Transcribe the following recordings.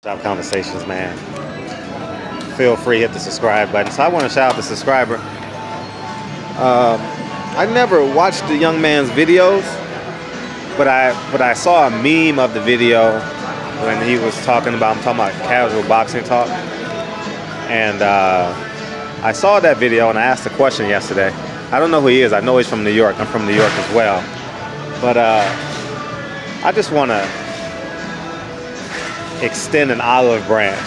Barbershop Conversations, man. Feel free to hit the subscribe button. So I want to shout out the subscriber. I never watched the young man's videos, but I saw a meme of the video when he was talking about casual boxing talk, and I saw that video and I asked a question yesterday. I don't know who he is. I know he's from New York. I'm from New York as well, but I just want to extend an olive branch.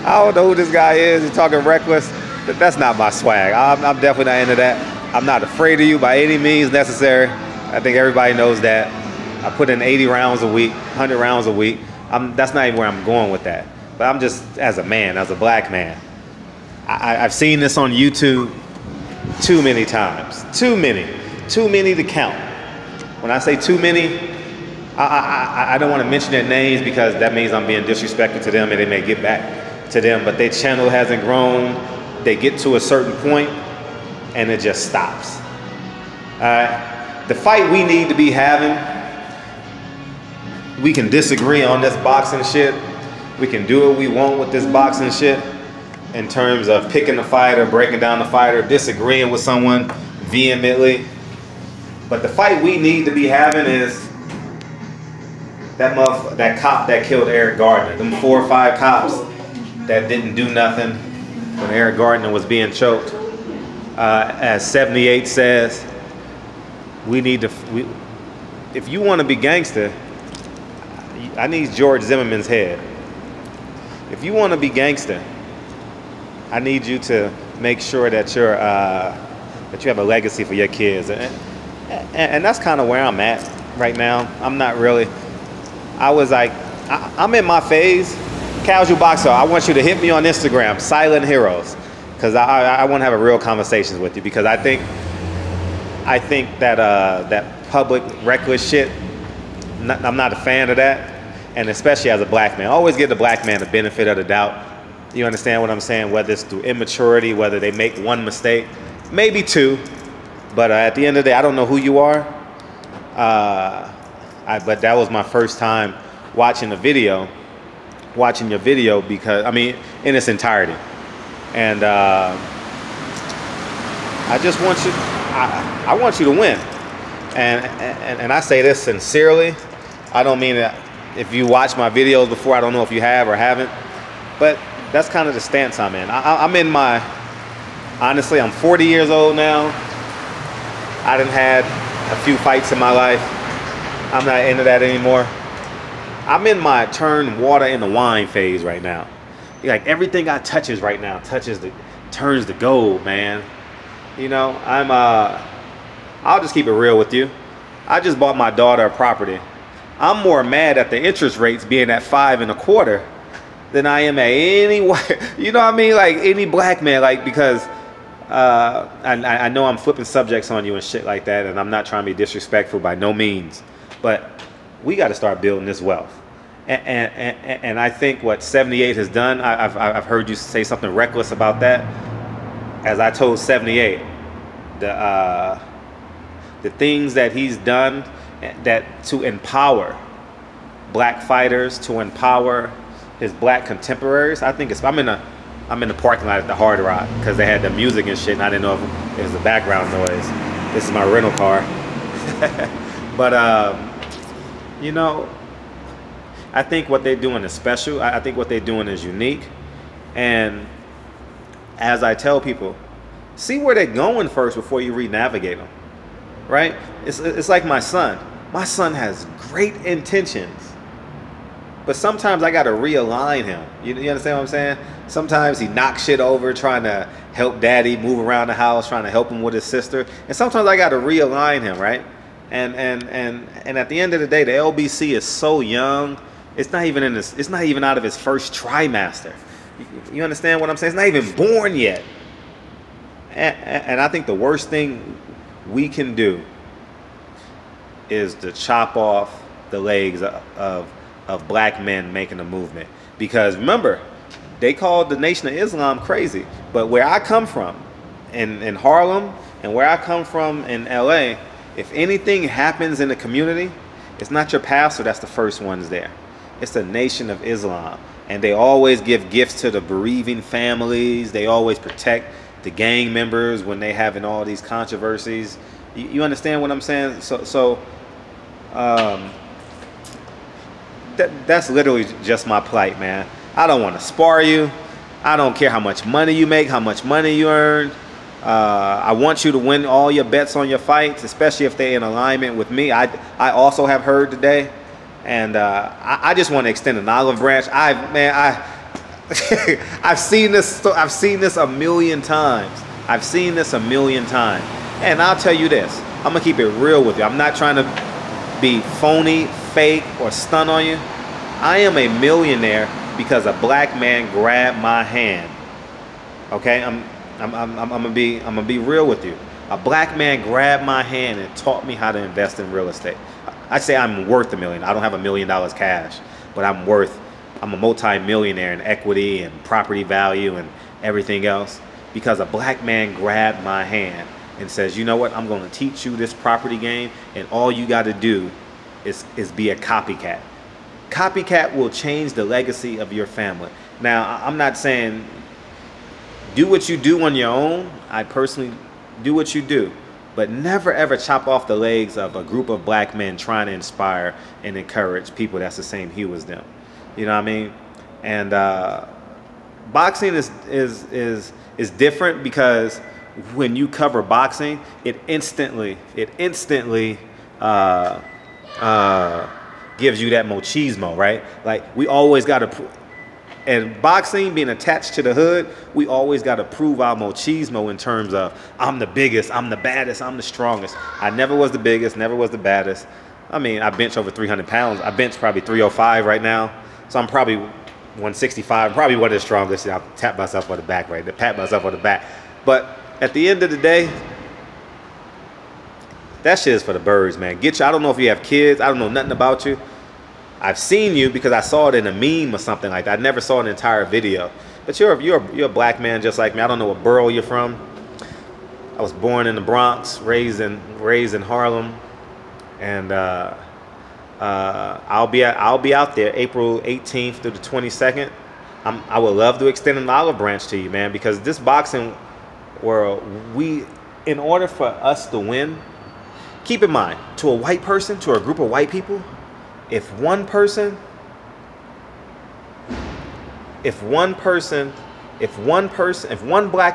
I don't know who this guy is. He's talking reckless. That's not my swag. I'm definitely not into that. I'm not afraid of you by any means necessary. I think everybody knows that. I put in 80 rounds a week, 100 rounds a week. That's not even where I'm going with that. But I'm just, as a man, as a black man, I've seen this on YouTube too many times. Too many to count. When I say too many, I don't want to mention their names because that means I'm being disrespectful to them and they may get back to them, but their channel hasn't grown. They get to a certain point and it just stops. The fight we need to be having, we can disagree on this boxing shit. We can do what we want with this boxing shit in terms of picking the fighter, breaking down the fighter, disagreeing with someone vehemently. But the fight we need to be having is that cop that killed Eric Gardner. Them 4 or 5 cops that didn't do nothing when Eric Gardner was being choked. As 78 says, if you want to be gangster, I need George Zimmerman's head. If you want to be gangster, I need you to make sure that that you have a legacy for your kids, and that's kind of where I'm at right now. I'm not really. I was like, I'm in my phase. Casual boxer, I want you to hit me on Instagram, Silent Heroes, because I want to have a real conversation with you, because I think that that public reckless shit, I'm not a fan of that, and especially as a black man. I always give the black man the benefit of the doubt. You understand what I'm saying? Whether it's through immaturity, whether they make one mistake, maybe 2, but at the end of the day, I don't know who you are. But that was my first time watching your video, because in its entirety, and I just want you, I want you to win, and I say this sincerely. I don't mean that if you watch my videos before, I don't know if you have or haven't, but that's kind of the stance I'm in. Honestly, I'm 40 years old now. I done had a few fights in my life. I'm not into that anymore. I'm in my turn water in the wine phase right now. Like everything I touches right now turns to gold, man. You know, I'll just keep it real with you. I just bought my daughter a property. I'm more mad at the interest rates being at 5 1/4 than I am at any white, you know what I mean? Like any black man, like, because I know I'm flipping subjects on you and shit like that, and I'm not trying to be disrespectful by no means. But we got to start building this wealth, and I think what 78 has done. I've heard you say something reckless about that. As I told 78, the things that he's done that to empower black fighters, to empower his black contemporaries. I think I'm in the parking lot at the Hard Rock because they had the music and shit, and I didn't know if it was the background noise. This is my rental car, but. You know, I think what they're doing is special. I think what they're doing is unique. And as I tell people, see where they're going first before you re-navigate them, right? It's like my son. My son has great intentions, but sometimes I got to realign him. You understand what I'm saying? Sometimes he knocks shit over trying to help daddy move around the house, trying to help him with his sister. And sometimes I got to realign him, right? And at the end of the day, the LBC is so young. It's not even it's not even out of his first trimester. You understand what I'm saying? It's not even born yet. And I think the worst thing we can do is to chop off the legs of black men making a movement. Because remember, they called the Nation of Islam crazy. But where I come from, in Harlem, and where I come from in LA, if anything happens in the community, it's not your pastor that's the first ones there. It's the Nation of Islam. And they always give gifts to the bereaving families. They always protect the gang members when they having all these controversies. You understand what I'm saying? That's literally just my plight, man. I don't want to spar you. I don't care how much money you make, how much money you earn. I want you to win all your bets on your fights, especially if they're in alignment with me. I also have heard today, and I just want to extend an olive branch. I've seen this. I've seen this a million times. I've seen this a million times, and I'll tell you this. I'm gonna keep it real with you. I'm not trying to be phony, fake, or stun on you. I am a millionaire because a black man grabbed my hand. Okay, I'm gonna be real with you. A black man grabbed my hand and taught me how to invest in real estate. I'd say I'm worth $1 million. I don't have $1 million cash, but I'm a multi-millionaire in equity and property value and everything else because a black man grabbed my hand and says, you know what, I'm going to teach you this property game, and all you got to do is be a copycat. Copycat will change the legacy of your family. Now, I'm not saying do what you do on your own. I personally do what you do, but never ever chop off the legs of a group of black men trying to inspire and encourage people that's the same hue as them. You know what I mean? And boxing is different because when you cover boxing, it instantly gives you that machismo, right? Like we always got to. And boxing, being attached to the hood, we always got to prove our machismo in terms of I'm the biggest, I'm the baddest, I'm the strongest. I never was the biggest, never was the baddest. I mean, I bench over 300 pounds. I bench probably 305 right now. So I'm probably 165. I'm probably one of the strongest. I'll tap myself on the back right there, pat myself on the back. But at the end of the day, that shit is for the birds, man. Get you. I don't know if you have kids. I don't know nothing about you. I've seen you because I saw it in a meme or something like that. I never saw an entire video. But you're a black man just like me. I don't know what borough you're from. I was born in the Bronx, raised in Harlem, and I'll be out there April 18th through the 22nd. I would love to extend an olive branch to you, man, because this boxing world, in order for us to win, keep in mind, to a white person, to a group of white people, if one black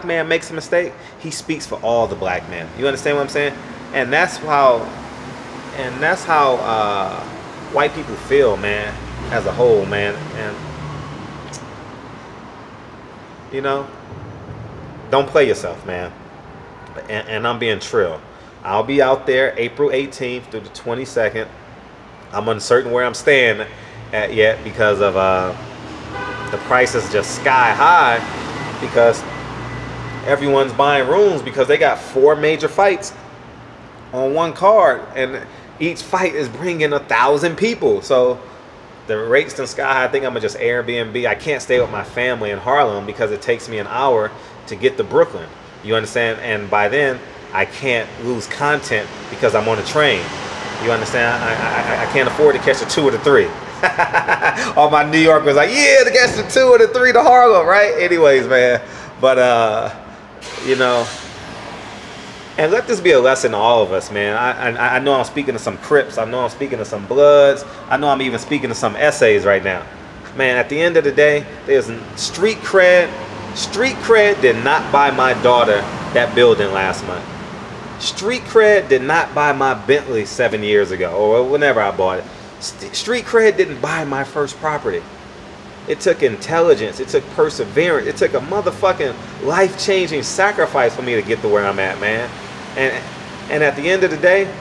man makes a mistake, he speaks for all the black men. You understand what I'm saying? And that's how white people feel, man, as a whole, man. And you know, don't play yourself, man. And I'm being trill. I'll be out there April 18th through the 22nd. I'm uncertain where I'm staying at yet because of the price is just sky high because everyone's buying rooms because they got 4 major fights on one card, and each fight is bringing 1,000 people. So the rates in sky high. I think I'm gonna just Airbnb. I can't stay with my family in Harlem because it takes me an hour to get to Brooklyn. You understand? And by then I can't lose content because I'm on a train. You understand? I can't afford to catch the 2 or the 3. All my New Yorkers like, yeah, to catch the 2 or the 3 to Harlem, right? Anyways, man. But you know, and let this be a lesson to all of us, man. I know I'm speaking to some Crips. I know I'm speaking to some Bloods. I know I'm even speaking to some essays right now. Man, at the end of the day, there's street cred. Street cred did not buy my daughter that building last month. Street cred did not buy my Bentley 7 years ago or whenever I bought it. Street cred didn't buy my first property. It took intelligence. It took perseverance. It took a motherfucking life-changing sacrifice for me to get to where I'm at, man. And at the end of the day,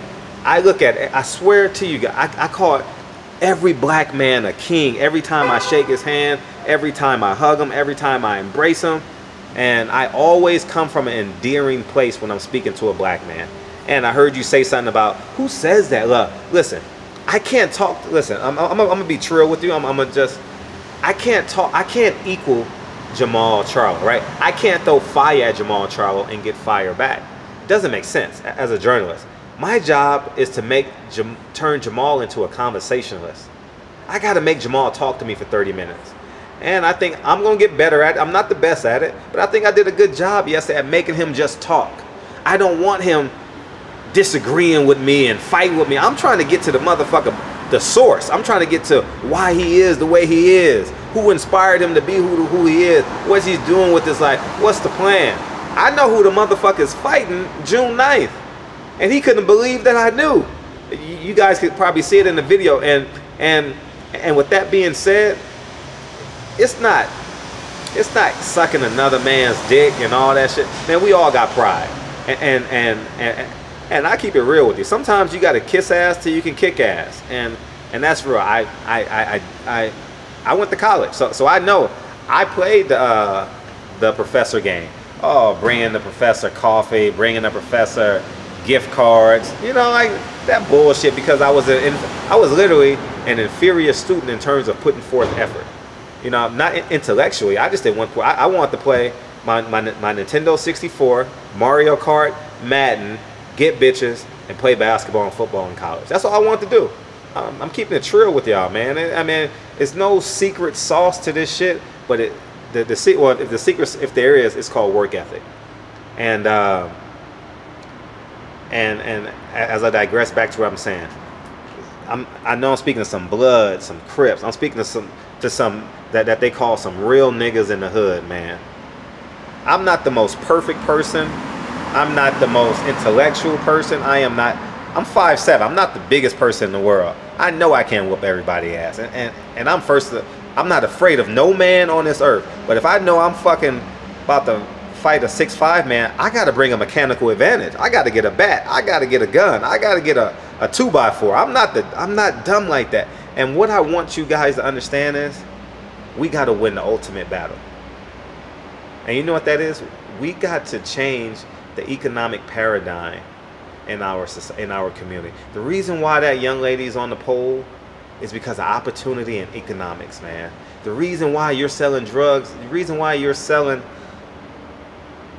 I look at it, I swear to you guys, I call every black man a king every time I shake his hand, every time I hug him, every time I embrace him. And I always come from an endearing place when I'm speaking to a black man. And I heard you say something about, who says that? Look, listen, I can't talk. Listen, I'm gonna be trill with you. I can't equal Jamal Charlo, right? I can't throw fire at Jamal Charlo and get fire back. It doesn't make sense as a journalist. My job is to turn Jamal into a conversationalist. I got to make Jamal talk to me for 30 minutes. And I think I'm going to get better at it. I'm not the best at it, but I think I did a good job yesterday at making him just talk. I don't want him disagreeing with me and fighting with me. I'm trying to get to the motherfucker, the source. I'm trying to get to why he is the way he is, who inspired him to be who he is, what he's doing with his life, what's the plan. I know who the motherfucker's fighting June 9th, and he couldn't believe that I knew. You guys could probably see it in the video, and with that being said, it's not sucking another man's dick and all that shit. Man, we all got pride, and I keep it real with you. Sometimes you got to kiss ass till you can kick ass, and that's real. I went to college, so I know. I played the professor game. Oh, bringing the professor coffee, bringing the professor gift cards, you know, like that bullshit, because I was literally an inferior student in terms of putting forth effort. You know, not intellectually. I just didn't want. I wanted to play my Nintendo 64, Mario Kart, Madden, get bitches, and play basketball and football in college. That's all I wanted to do. I'm keeping it trill with y'all, man. I mean, it's no secret sauce to this shit, but if there is, it's called work ethic. And as I digress back to what I'm saying, I know I'm speaking to some blood, some Crips. I'm speaking to some that they call some real niggas in the hood, man. I'm not the most perfect person. I'm not the most intellectual person. I'm 5'7". I'm not the biggest person in the world. I know I can't whoop everybody's ass, and I'm not afraid of no man on this earth. But if I know I'm fucking about to fight a 6'5" man, I got to bring a mechanical advantage. I got to get a bat. I got to get a gun. I got to get a 2x4. I'm not dumb like that. And what I want you guys to understand is, we got to win the ultimate battle. And you know what that is? We got to change the economic paradigm in our community. The reason why that young lady is on the pole is because of opportunity and economics, man. The reason why you're selling drugs, the reason why you're selling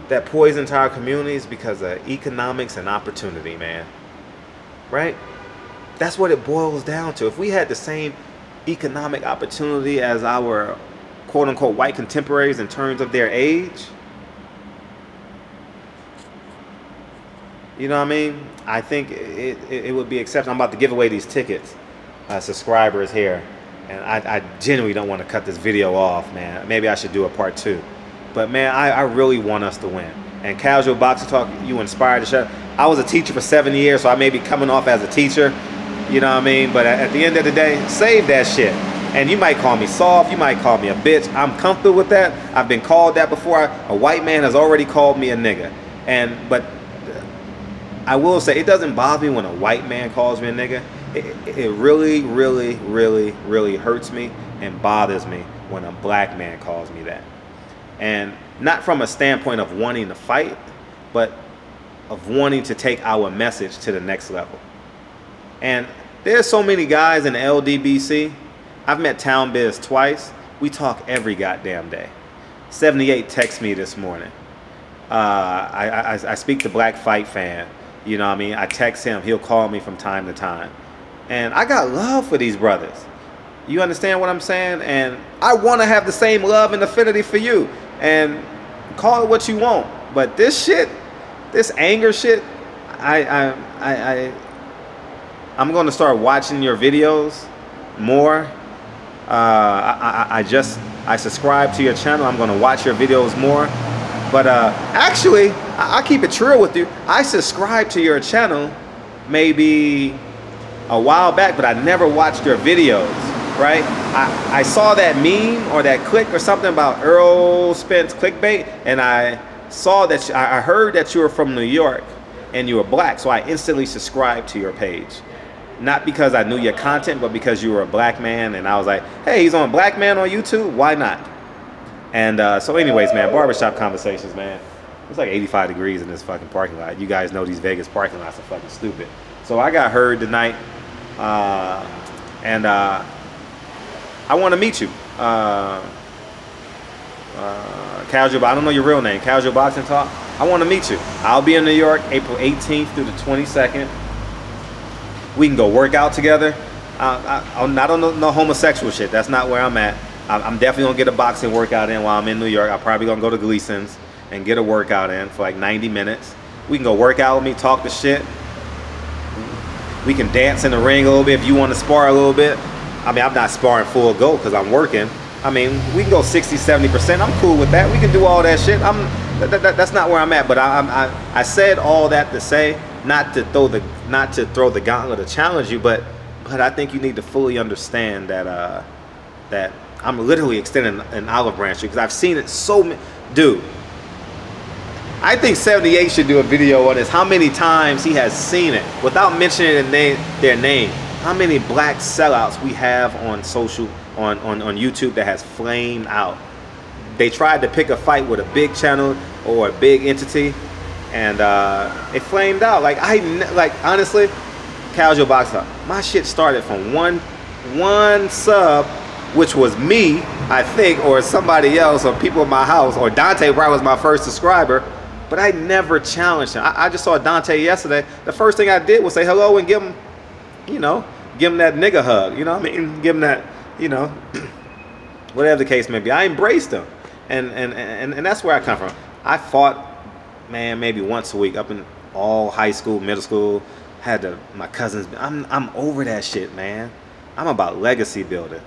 that poison to our community is because of economics and opportunity, man. Right? That's what it boils down to. If we had the same economic opportunity as our quote-unquote white contemporaries in terms of their age, you know what I mean? I think it would be accepted. I'm about to give away these tickets, subscribers here, and I genuinely don't want to cut this video off, man. Maybe I should do a part 2. But man, I really want us to win. And Casual Boxing Talk, you inspired the show. I was a teacher for 7 years, so I may be coming off as a teacher. You know what I mean? But at the end of the day, save that shit. And you might call me soft, you might call me a bitch. I'm comfortable with that. I've been called that before. A white man has already called me a nigga. But I will say, it doesn't bother me when a white man calls me a nigga. It really, really, really, really hurts me and bothers me when a black man calls me that. And not from a standpoint of wanting to fight, but of wanting to take our message to the next level. And there's so many guys in the LDBC. I've met Town Biz twice. We talk every goddamn day. 78 texted me this morning. I speak to Black Fight Fan. You know what I mean? I text him. He'll call me from time to time. And I got love for these brothers. You understand what I'm saying? And I want to have the same love and affinity for you. And call it what you want. But this shit, this anger shit, I'm going to start watching your videos more. I subscribe to your channel. I'm going to watch your videos more. But actually, I keep it true with you. I subscribed to your channel maybe a while back, but I never watched your videos, right? I saw that meme or that click or something about Earl Spence clickbait, and I saw that I heard that you were from New York and you were black, so I instantly subscribed to your page. Not because I knew your content, but because you were a black man, and I was like, hey, he's on Black Man on YouTube, why not? And so anyways, man, Barbershop Conversations, man. It's like 85 degrees in this fucking parking lot. You guys know these Vegas parking lots are fucking stupid. So I got heard tonight, and I want to meet you. Casual, I don't know your real name, Casual Boxing Talk. I want to meet you. I'll be in New York April 18th through the 22nd. We can go work out together. I'm not on no homosexual shit. That's not where I'm at. I'm definitely gonna get a boxing workout in while I'm in New York. I'm probably gonna go to Gleason's and get a workout in for like 90 minutes. We can go work out with me, talk the shit. We can dance in the ring a little bit if you want to spar a little bit. I mean, I'm not sparring full go because I'm working. I mean, we can go 60, 70%. I'm cool with that. We can do all that shit. That's not where I'm at. But I said all that to say not to throw the gauntlet to challenge you, but I think you need to fully understand that that I'm literally extending an olive branch because I've seen it so many. Dude, I think 78 should do a video on this. How many times he has seen it without mentioning their name. How many black sellouts we have on on YouTube that has flamed out. They tried to pick a fight with a big channel or a big entity, and it flamed out. Like honestly, casual boxer. My shit started from one sub, which was me, I think, or somebody else, or people in my house, or Dante Wright was my first subscriber. But I never challenged him. I just saw Dante yesterday. The first thing I did was say hello and give him, give him that nigga hug. You know what I mean? Give him that, whatever the case may be. I embraced him. And that's where I come from. I fought, man, maybe once a week up in all high school, middle school. My cousins. I'm over that shit, man. I'm about legacy building.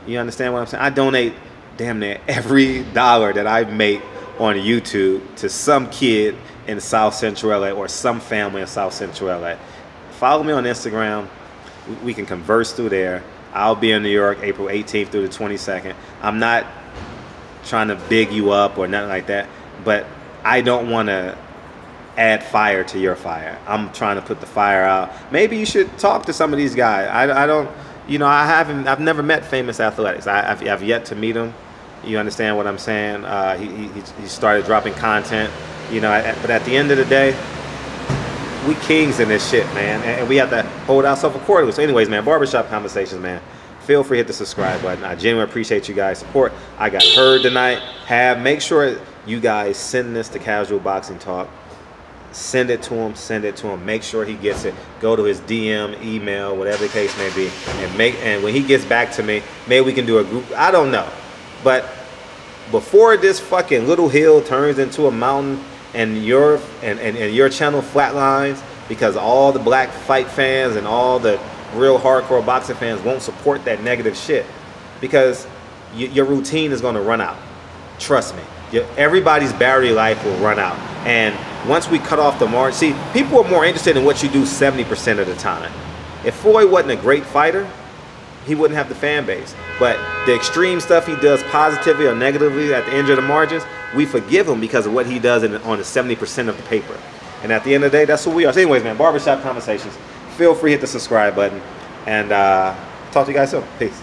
You understand what I'm saying? I donate damn near every dollar that I make on YouTube to some kid in South Central LA or some family in South Central LA. Follow me on Instagram. We can converse through there. I'll be in New York April 18th through the 22nd. I'm not trying to big you up or nothing like that, but I don't want to add fire to your fire. I'm trying to put the fire out. Maybe you should talk to some of these guys. I don't, I've never met Famous Athletics. I've yet to meet him. You understand what I'm saying? He started dropping content, but at the end of the day, we kings in this shit, man, and we have to hold ourselves accordingly. So anyways, man, Barbershop Conversations, man, feel free to hit the subscribe button. I genuinely appreciate you guys' support. I got heard tonight. Make sure you guys send this to Casual Boxing Talk. Send it to him. Make sure he gets it. Go to his DM, email, whatever the case may be, and when he gets back to me, maybe we can do a group. I don't know. But before this fucking little hill turns into a mountain and your channel flatlines because all the black fight fans and all the real hardcore boxing fans won't support that negative shit, because your routine is going to run out. Trust me. Everybody's battery life will run out. And once we cut off the march, see, people are more interested in what you do 70% of the time. If Floyd wasn't a great fighter, he wouldn't have the fan base. But the extreme stuff he does positively or negatively at the end of the margins, we forgive him because of what he does on the 70% of the paper. And at the end of the day, that's who we are. So anyways, man, Barbershop Conversations. Feel free to hit the subscribe button. And talk to you guys soon. Peace.